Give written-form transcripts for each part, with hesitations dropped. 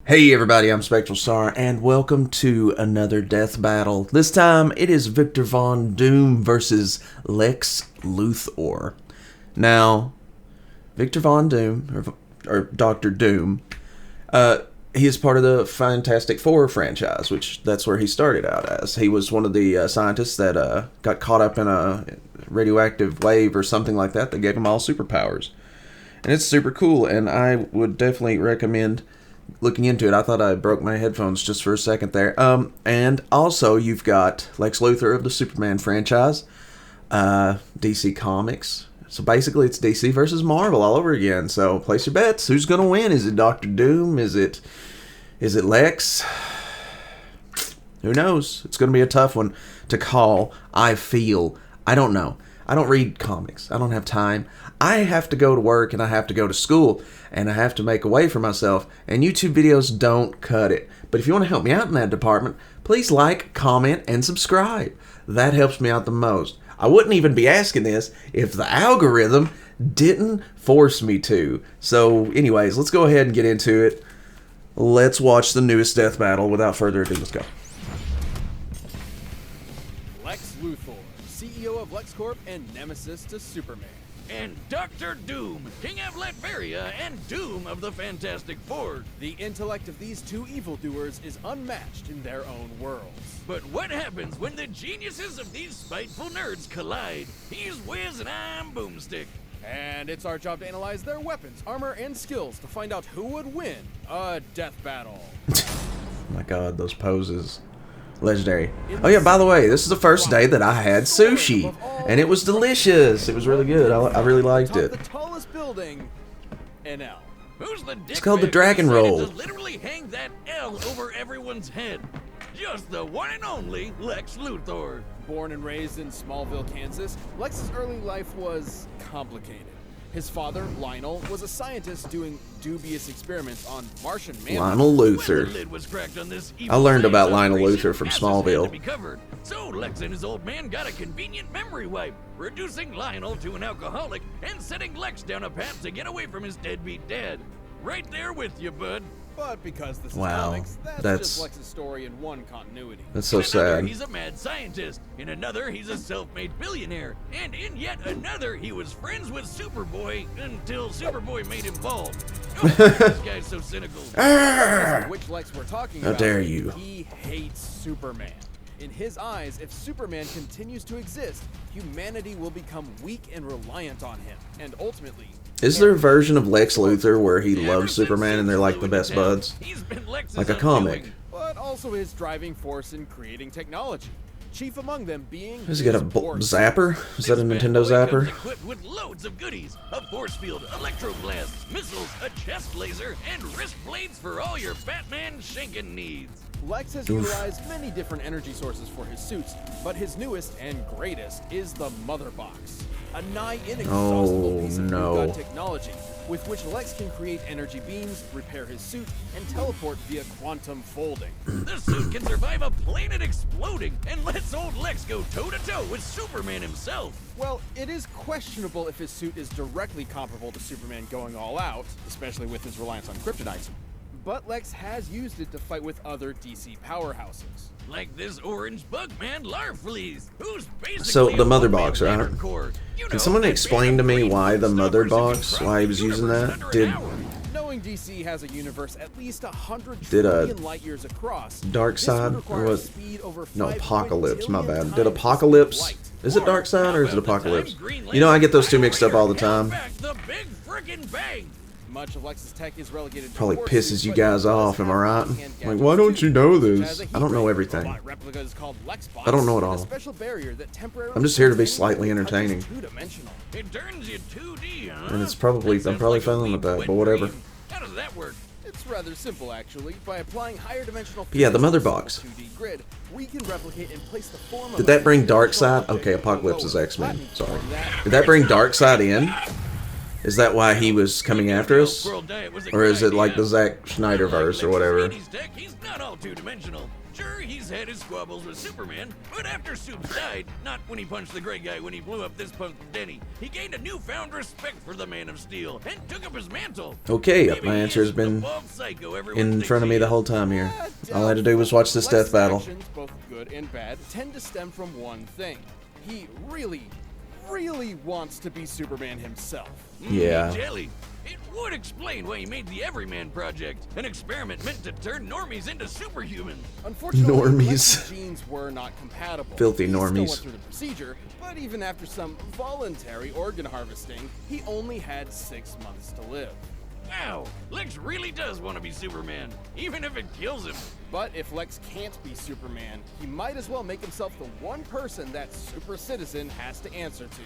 Hey everybody, I'm SpectralStar, and welcome to another death battle. This time, it is Victor Von Doom versus Lex Luthor. Now, Victor Von Doom, or Dr. Doom, he is part of the Fantastic Four franchise, which that's where he started out as. He was one of the scientists that got caught up in a radioactive wave or something like that gave him all superpowers. And it's super cool, and I would definitely recommend looking into it. I thought I broke my headphones just for a second there. And also you've got Lex Luthor of the Superman franchise, DC Comics. So basically it's DC versus Marvel all over again. So place your bets. Who's gonna win? Is it Dr. Doom? Is it Lex? Who knows? It's gonna be a tough one to call. I don't know. I don't read comics. I don't have time. I have to go to work and I have to go to school and I have to make a way for myself, and YouTube videos don't cut it. But if you want to help me out in that department, please like, comment, and subscribe. That helps me out the most. I wouldn't even be asking this if the algorithm didn't force me to. So anyways, let's go ahead and get into it. Let's watch the newest death battle. Without further ado, let's go. Lex Luthor, CEO of LexCorp and nemesis to Superman. And Dr. Doom, King of Latveria and Doom of the Fantastic Four. The intellect of these two evildoers is unmatched in their own worlds. But what happens when the geniuses of these spiteful nerds collide? He's Wiz and I'm Boomstick. And it's our job to analyze their weapons, armor, and skills to find out who would win a death battle. Oh my god, those poses. Legendary. Oh yeah, by the way, this is the first day that I had sushi, and it was delicious. It was really good. I really liked it. The tallest building in L. Who's the It's called the Dragon Roll. To literally hang that L over everyone's head. Just the one and only Lex Luthor. Born and raised in Smallville, Kansas, Lex's early life was complicated. His father, Lionel, was a scientist doing dubious experiments on Martian man. Lionel Luthor. I learned about Lionel Luthor from Smallville. So Lex and his old man got a convenient memory wipe, reducing Lionel to an alcoholic and setting Lex down a path to get away from his deadbeat dad. Right there with you, bud. But because this is Wow, comics, that's just Lex's story in one continuity. That's so In another, sad. he's a mad scientist. In another, he's a self-made billionaire. And in yet another, he was friends with Superboy until Superboy made him bald. Oh, this guy's so cynical. Which Lex we're talking How about, dare you. He hates Superman. In his eyes, if Superman continues to exist, humanity will become weak and reliant on him. And ultimately... Is there a version of Lex Luthor where he loves Superman and they're like the best buds? Like a comic. But also his driving force in creating technology. Chief among them being... Has he got a zapper? Is that a Nintendo zapper? Equipped with loads of goodies, a force field, electroblasts, missiles, a chest laser, and wrist blades for all your Batman shanking needs. Lex has utilized many different energy sources for his suits, but his newest and greatest is the Mother Box, a nigh inexhaustible piece of new technology with which Lex can create energy beams, repair his suit, and teleport via quantum folding. The suit can survive a planet exploding and lets old Lex go toe-to-toe with Superman himself. Well, it is questionable if his suit is directly comparable to Superman going all out, especially with his reliance on kryptonite. But Lex has used it to fight with other DC powerhouses. Like this orange bug man, Larfleeze, who's basically So, the Mother Box, right? You Can someone explain to me why the Mother Box, why he was using that? Knowing DC has a universe at least 100 Did trillion light years across, Darkseid, this would or require what? speed over No, 5 Apocalypse, my quintillion bad. Did times Apocalypse, light. is it Darkseid or is it Apocalypse? You know, I get those two mixed up all the time. The big frickin' bang. Much of Lex's tech is relegated to Probably force pisses suits, you but guys he does off, am I have right? on-hand Like, gadgets why don't you know too, this? such as a I don't know heat everything. robot replica is called Lexbots, I don't know it with a all. special barrier that temporarily I'm just here to be turns slightly anything that touches entertaining. two-dimensional. It turns you 2D, huh? And it's probably, I'm probably failing with that, but whatever. How does that work? It's rather simple, actually. By applying higher dimensional Yeah, the physics Mother to a Box. 2D grid, we can replicate and place the form of Did a that bring three-dimensional Darkseid? object Okay, Apocalypse is below X-Men. flattened Sorry. from that. Did that bring Darkseid in? Is that why he was coming after us? Or is it like the Zack Snyder verse or whatever? He's not all two-dimensional. Sure, he's had his squabbles with Superman, but after Supes died, not when he punched the gray guy when he blew up this punk Denny, he gained a newfound respect for the Man of Steel and took up his mantle. Okay, Maybe my he answer has is the been bald psycho everyone in thinks front of he me the is. whole time here. All I had to do was watch this death battle. Actions, both good and bad, tend to stem from one thing. He really wants to be Superman himself. Yeah. Jelly. It would explain why he made the Everyman Project, an experiment meant to turn normies into superhumans. Unfortunately, Normies. Lex's genes were not compatible. Filthy He normies. still went through the procedure, but even after some voluntary organ harvesting, he only had 6 months to live. Wow, Lex really does want to be Superman, even if it kills him. But if Lex can't be Superman, he might as well make himself the one person that super citizen has to answer to.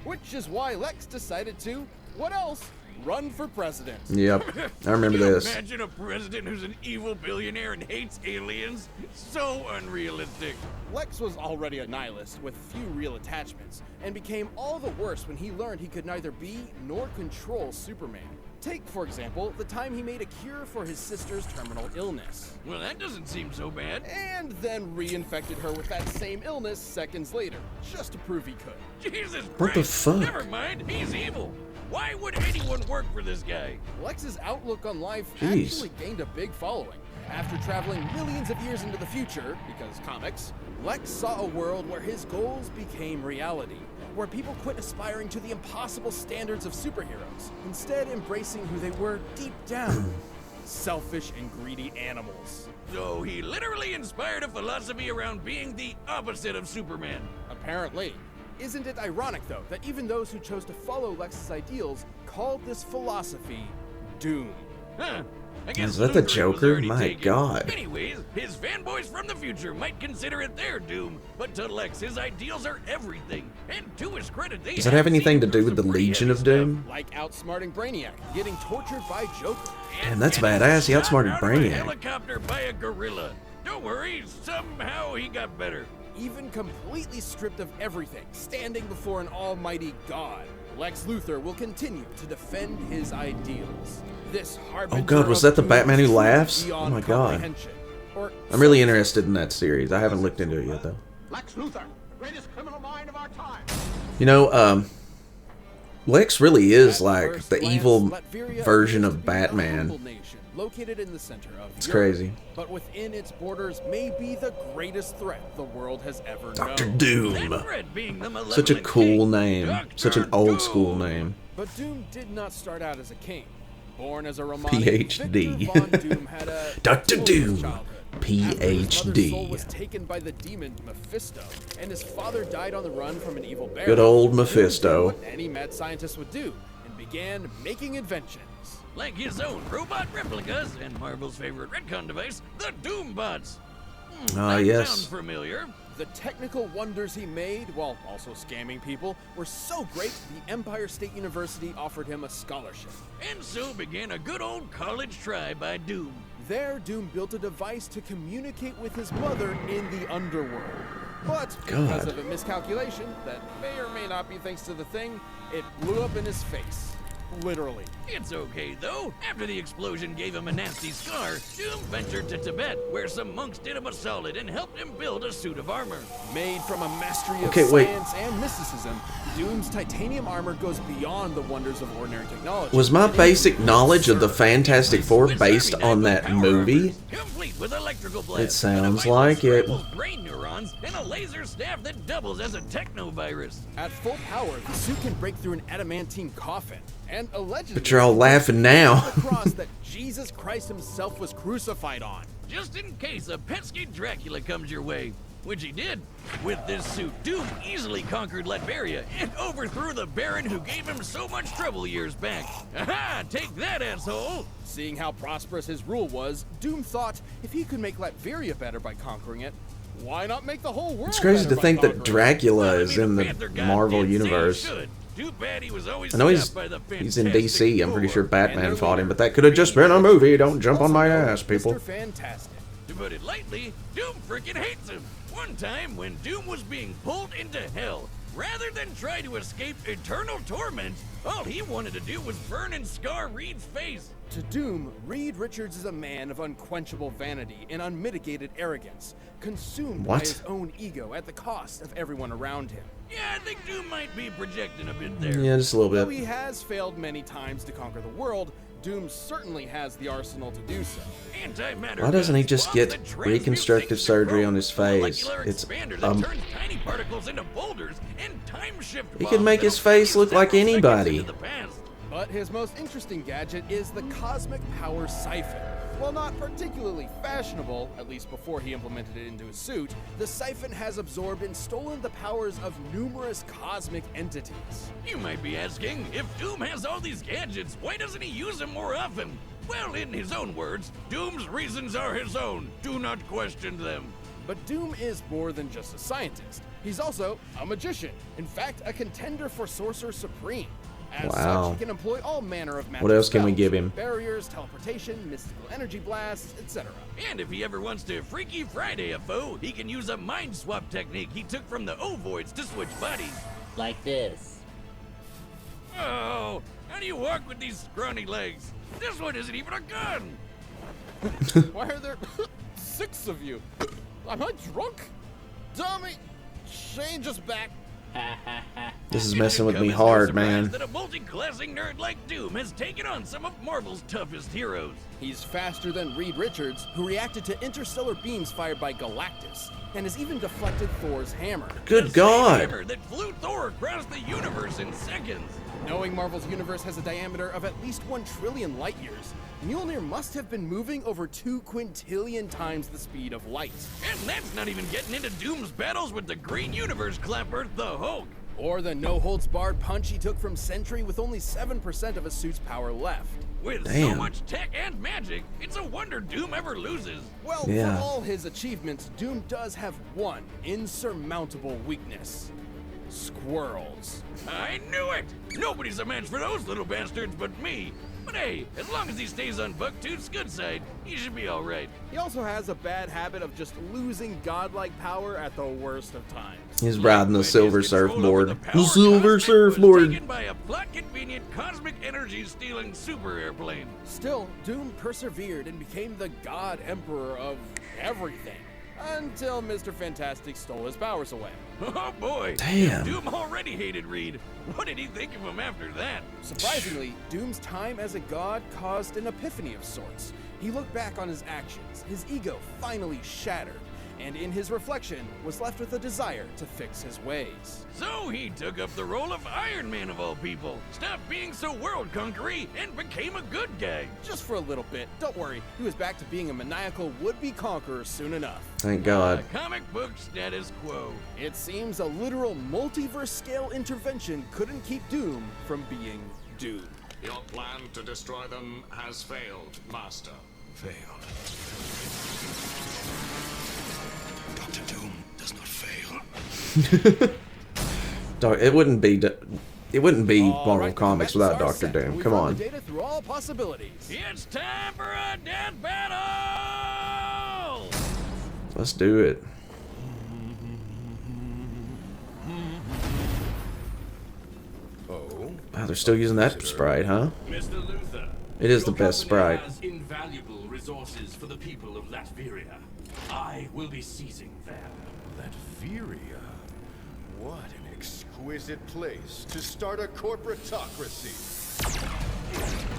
Which is why Lex decided to, what else? Run for president. Yep, I remember Can you this. Imagine a president who's an evil billionaire and hates aliens. So unrealistic. Lex was already a nihilist with few real attachments, and became all the worse when he learned he could neither be nor control Superman. Take, for example, the time he made a cure for his sister's terminal illness. Well, that doesn't seem so bad. And then reinfected her with that same illness seconds later, just to prove he could. Jesus What the Christ. fuck? Never mind, he's evil. Why would anyone work for this guy? Lex's outlook on life Jeez. actually gained a big following. After traveling millions of years into the future, because comics, Lex saw a world where his goals became reality, where people quit aspiring to the impossible standards of superheroes, instead embracing who they were deep down. Selfish and greedy animals. So he literally inspired a philosophy around being the opposite of Superman. Apparently. Isn't it ironic, though, that even those who chose to follow Lex's ideals called this philosophy doom? Huh. I guess Is that the Luthor was Joker? already My taken. God. Anyways, his fanboys from the future might consider it their doom, but to Lex, his ideals are everything. And to his credit, they Does that have anything to do seen with the some pretty Legion heavy of Doom? Like outsmarting Brainiac, getting tortured by Joker. stuff. Damn, that's And badass. He shot outsmarted out of a Brainiac. helicopter by a gorilla. Don't worry, somehow he got better. Even completely stripped of everything, standing before an almighty God, Lex Luthor will continue to defend his ideals. This harbinger Oh God, was of that the doom Batman who is laughs? beyond Oh my God. comprehension. Or I'm really interested in that series. I haven't looked into it yet, though. Lex Luthor, greatest criminal mind of our time. You know, Lex really is At like first the glance, evil Latveria version appears of to be a humble Batman. nation, located in the center of It's Europe, crazy. but within its borders may be the greatest threat the world has ever Dr. known. Doom. That threat being the Such a malevolent cool king, name. Dr. Such an old school Doom. name. But Doom did not start out as a king. Born as a Romani, PhD. Victor Von Doom had a Dr. tumultuous Doom. childhood. After his mother's PhD. soul was taken by the demon Mephisto, and his father died on the run from an evil bear. Good old Doom did Mephisto. what any mad scientist would do, and began making inventions. Like his own robot replicas and Marvel's favorite retcon device, the Doombots. Ah, That yes. sounds familiar. The technical wonders he made, while also scamming people, were so great the Empire State University offered him a scholarship. And so began a good old college try by Doom. There, Doom built a device to communicate with his mother in the underworld. But because God. of a miscalculation that may or may not be thanks to the thing, it blew up in his face. Literally. It's okay though. After the explosion gave him a nasty scar, Doom ventured to Tibet, where some monks did him a solid and helped him build a suit of armor. Made from a mastery of Okay, wait. science and mysticism, Doom's titanium armor goes beyond the wonders of ordinary technology. Was my It is basic knowledge of the absurd. Fantastic Four Swiss based Army on knife that with power movie? armor, complete with electrical blast, It sounds a device like that it. scrambles brain neurons, and a laser staff that doubles as a technovirus. At full power, the suit can break through an adamantine coffin. And allegedly, But you're all laughing now. the cross that Jesus Christ himself was crucified on. Just in case a pesky Dracula comes your way. Which he did. With this suit, Doom easily conquered Latveria and overthrew the Baron who gave him so much trouble years back. Aha! Take that, asshole! Seeing how prosperous his rule was, Doom thought if he could make Latveria better by conquering it, why not make the whole world It's crazy better to by think that conquering it? Dracula Well, I is mean, in the the Panther God Marvel did say he universe. should. Too bad he was always I know stabbed by the he's in Fantastic DC. I'm pretty sure Four. Batman And fought him, their but that could have just been a movie. Don't jump on my Also known ass, as people. Mr. Fantastic. To put it lightly, Doom freaking hates him. One time, when Doom was being pulled into hell, Rather than try to escape eternal torment, all he wanted to do was burn and scar Reed's face. To Doom, Reed Richards is a man of unquenchable vanity and unmitigated arrogance, consumed by his own ego at the cost of everyone around him. Yeah, I think Doom might be projecting a bit there. Yeah, just a little Though bit. he has failed many times to conquer the world, Doom certainly has the arsenal to do so. Why doesn't he just get reconstructive surgery on his face? It's turns tiny particles into boulders and time shift he could make his face look like anybody. But his most interesting gadget is the Cosmic Power Siphon. While not particularly fashionable, at least before he implemented it into his suit, the siphon has absorbed and stolen the powers of numerous cosmic entities. You might be asking, if Doom has all these gadgets, why doesn't he use them more often? Well, in his own words, Doom's reasons are his own. Do not question them. But Doom is more than just a scientist. He's also a magician. In fact, a contender for Sorcerer Supreme. As such, he can employ all manner of magic. What else can we spells, give him? Barriers, teleportation, mystical energy blasts, etc. And if he ever wants to Freaky Friday a foe, he can use a mind swap technique he took from the Ovoids to switch bodies. Like this. Oh, how do you walk with these scrawny legs? This one isn't even a gun. Why are there 6 of you? Am I drunk? Dummy, change us back. This is messing with me hard, man. That a multi-classing nerd like Doom has taken on some of Marvel's toughest heroes. He's faster than Reed Richards, who reacted to interstellar beams fired by Galactus, and has even deflected Thor's hammer. Good God! Hammer that flew Thor across the universe in seconds. Knowing Marvel's universe has a diameter of at least 1 trillion light years, Mjolnir must have been moving over 2 quintillion times the speed of light. And that's not even getting into Doom's battles with the Green Universe Clapper, the Hulk. Or the no-holds-barred punch he took from Sentry with only 7% of his suit's power left. With so much tech and magic, it's a wonder Doom ever loses. Well, for all his achievements, Doom does have one insurmountable weakness. Squirrels. I knew it! Nobody's a match for those little bastards but me. But hey, as long as he stays on Bucktooth's good side, he should be alright. He also has a bad habit of just losing godlike power at the worst of times. He's riding the silver surfboard. The silver surfboard. Taken by a plot-convenient cosmic energy-stealing super airplane. Still, Doom persevered and became the God Emperor of everything. Until Mr. Fantastic stole his powers away. Oh boy! Damn. Doom already hated Reed. What did he think of him after that? Surprisingly, Doom's time as a god caused an epiphany of sorts. He looked back on his actions, his ego finally shattered, and in his reflection was left with a desire to fix his ways. So he took up the role of Iron Man of all people, stopped being so world-conquery, and became a good guy. Just for a little bit, don't worry, he was back to being a maniacal would-be conqueror soon enough. Thank God. Comic book status quo. It seems a literal multiverse-scale intervention couldn't keep Doom from being Doom. Your plan to destroy them has failed, Master. Failed. Dr. Doom does not fail. It wouldn't be Marvel Comics without Dr. Doom. Come on. Data through all possibilities. It's time for a death battle! Let's do it. Oh? Wow, they're still using that sprite, huh? Mr. Luthor, It is the your best company sprite. has invaluable resources for the people of Latveria. I will be seizing them. Latveria? What an exquisite place to start a corporatocracy.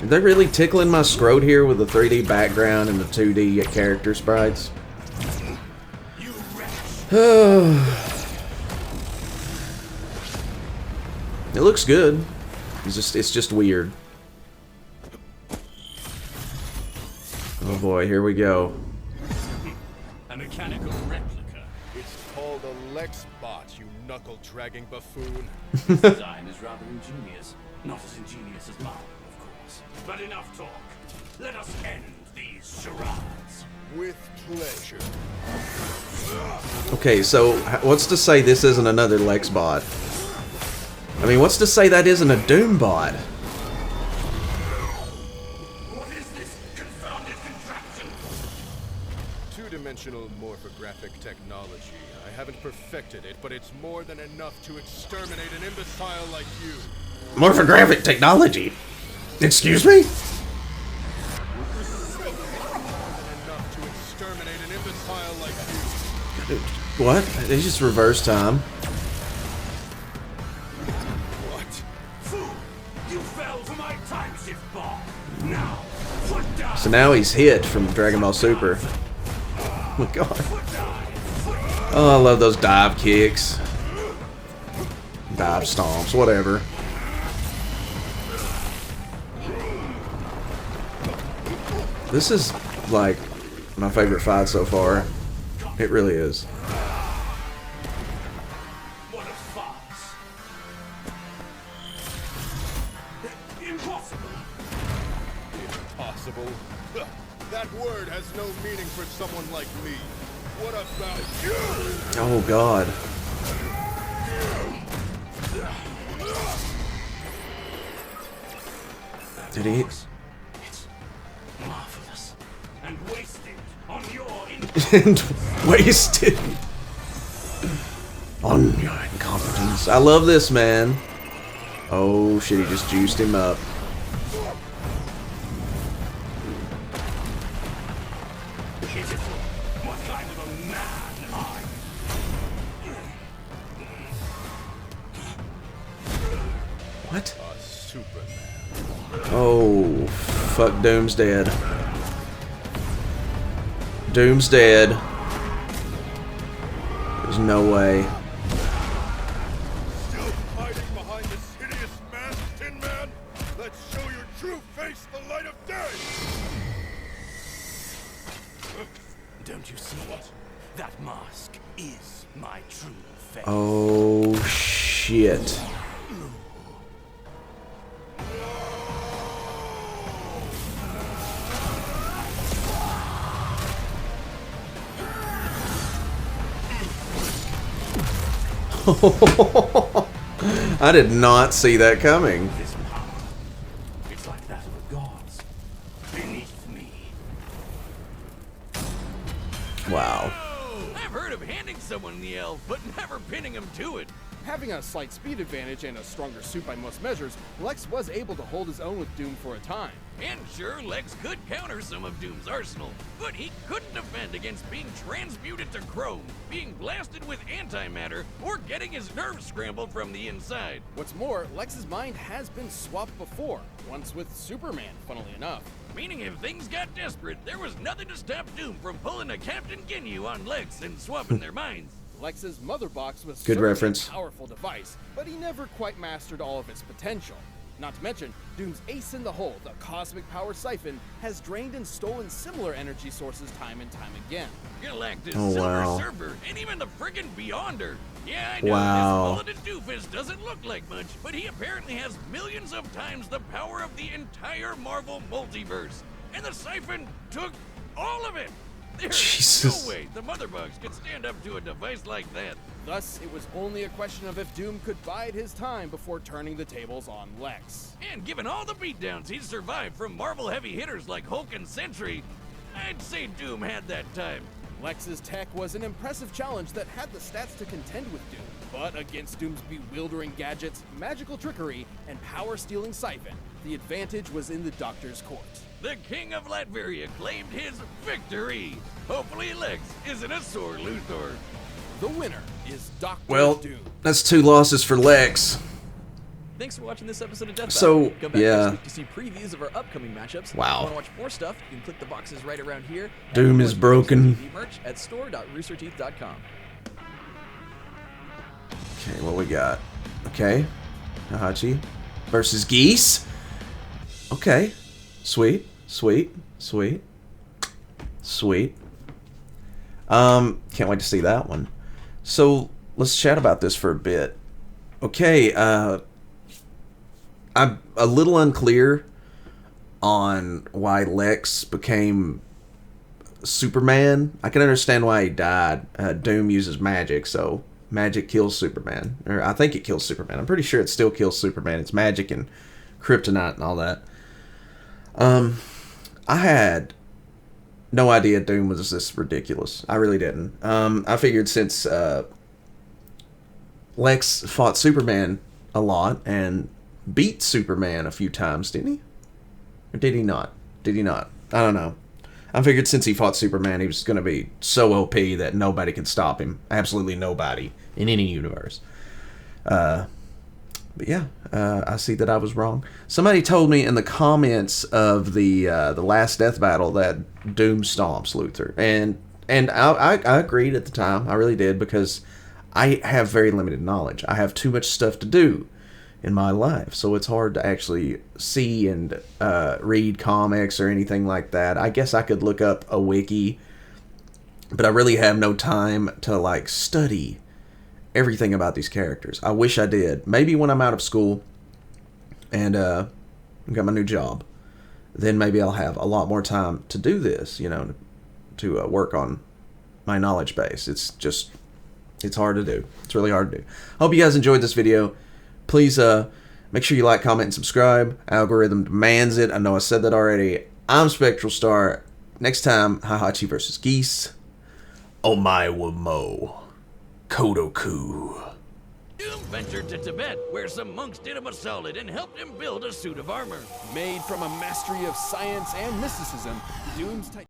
Are they really tickling my scrot here with the 3D background and the 2D character sprites? You wretch! It looks good. It's just weird. Oh boy, here we go. A mechanical replica. It's called a Lex bot, you knuckle-dragging buffoon. This design is rather ingenious. Not as ingenious as mine, of course. But enough talk. Let us end these charades. With pleasure. Okay, so what's to say this isn't another Lex bot? I mean, what's to say that isn't a Doom bot? What is this confounded contraption? To two-dimensional morphographic technology. I haven't perfected it, but it's more than enough to exterminate an imbecile like you. Morphographic technology? Excuse me? Enough to exterminate an imbecile like you. What? They just reverse time. What? Fool! You fell for my time shift bomb. Now, foot down. So now he's hit from Dragon Ball Super. Oh my god. Oh, I love those dive kicks. Dive stomps, whatever. This is like my favorite fight so far. It really is. What a farce! Impossible! Impossible? That word has no meaning for someone like me. What about you? Oh god. Did he? It's marvelous and wasted on your And wasted on your incompetence. I love this, man. Oh shit, he just juiced him up. pitiful. What kind of a man are you? What? A Superman. Oh, fuck, Doom's dead. Doom's dead. There's no way. Still hiding behind this hideous mask, Tin Man? Let's show your true face the light of day! Don't you see it? That mask is my true face. Oh, shit. I did not see that coming. This power, it's like that of the gods beneath me. Wow. I've heard of handing someone the L, but never pinning him to it. Having a slight speed advantage and a stronger suit by most measures, Lex was able to hold his own with Doom for a time. And sure, Lex could counter some of Doom's arsenal, but he couldn't defend against being transmuted to chrome, being blasted with antimatter, or getting his nerves scrambled from the inside. What's more, Lex's mind has been swapped before, once with Superman, funnily enough. Meaning if things got desperate, there was nothing to stop Doom from pulling a Captain Ginyu on Lex and swapping their minds. Lex's mother box was Good certainly reference. a powerful device, but he never quite mastered all of its potential. Not to mention, Doom's ace in the hole, the cosmic power siphon, has drained and stolen similar energy sources time and time again. Galactus, Oh, Silver wow. Surfer, and even the friggin' Beyonder. Yeah, I know Wow. this mulleted doofus doesn't look like much, but he apparently has millions of times the power of the entire Marvel multiverse. And the siphon took all of it. There's Jesus. no way the Mother Bugs could stand up to a device like that. Thus, it was only a question of if Doom could bide his time before turning the tables on Lex. And given all the beatdowns he's survived from Marvel heavy hitters like Hulk and Sentry, I'd say Doom had that time. Lex's tech was an impressive challenge that had the stats to contend with Doom, but against Doom's bewildering gadgets, magical trickery, and power-stealing siphon, the advantage was in the Doctor's court. The King of Latveria claimed his victory. Hopefully Lex isn't a sore Luthor. The winner is Doctor Well, Doom. that's 2 losses for Lex. Thanks for watching this episode of Death So, Battle. Come back yeah. next week to see previews of our upcoming matchups. Wow. Want to watch more stuff? You can click the boxes right around here. And Doom of is course, broken. TV merch at store.roosterteeth.com. Okay, what we got? Okay. Nahachi versus Geese. Okay. Sweet. Sweet. Sweet. Sweet. Can't wait to see that one. So, let's chat about this for a bit. Okay, I'm a little unclear on why Lex became Superman. I can understand why he died. Doom uses magic, so magic kills Superman. Or I think it kills Superman. I'm pretty sure it still kills Superman. It's magic and kryptonite and all that. I had no idea Doom was this ridiculous. I really didn't. I figured since Lex fought Superman a lot and beat Superman a few times, didn't he? Or did he not? Did he not? I don't know. I figured since he fought Superman, he was going to be so OP that nobody can stop him. Absolutely nobody in any universe. But yeah, I see that I was wrong. Somebody told me in the comments of the last death battle that Doom stomps Luthor, and I agreed at the time. I really did, because I have very limited knowledge. I have too much stuff to do in my life, so it's hard to actually see and read comics or anything like that. I guess I could look up a wiki, but I really have no time to like study everything about these characters. I wish I did. Maybe when I'm out of school and got my new job, then maybe I'll have a lot more time to do this, you know, to work on my knowledge base. It's hard to do. It's really hard to do. Hope you guys enjoyed this video. Please make sure you like, comment, and subscribe. Algorithm demands it. I know I said that already. I'm SpectralStar. Next time, Hahachi versus Geese. Omae wa mo. Kodoku. Doom ventured to Tibet, where some monks did him a solid and helped him build a suit of armor. Made from a mastery of science and mysticism, Doom's